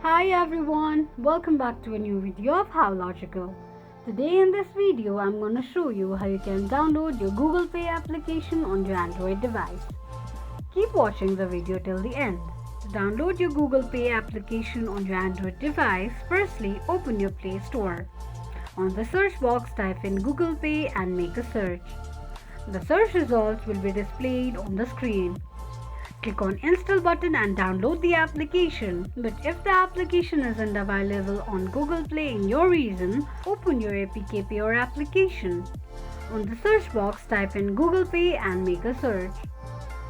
Hi everyone, welcome back to a new video of How Logical. Today in this video I'm going to show you how you can download your Google Pay application on your Android device. Keep watching the video till the end. To download your Google Pay application on your Android device, firstly open your Play Store. On the search box type in Google Pay and make a search. The search results will be displayed on the screen. Click on Install button and download the application. But if the application isn't available on Google Play in your region, open your APK Payer application. On the search box, type in Google Pay and make a search.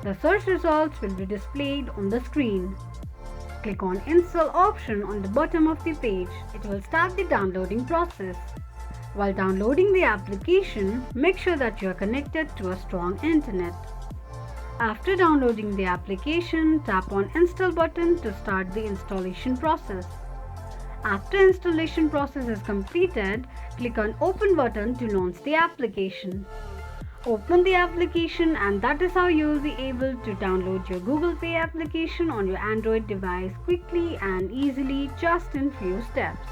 The search results will be displayed on the screen. Click on Install option on the bottom of the page. It will start the downloading process. While downloading the application, make sure that you are connected to a strong internet. After downloading the application, tap on Install button to start the installation process. After installation process is completed, click on Open button to launch the application. Open the application and that is how you will be able to download your Google Pay application on your Android device quickly and easily just in few steps.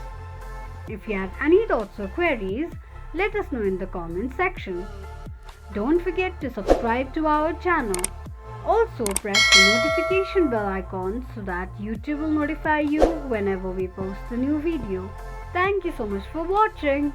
If you have any thoughts or queries, let us know in the comment section. Don't forget to subscribe to our channel. Also press the notification bell icon so that YouTube will notify you whenever we post a new video. Thank you so much for watching.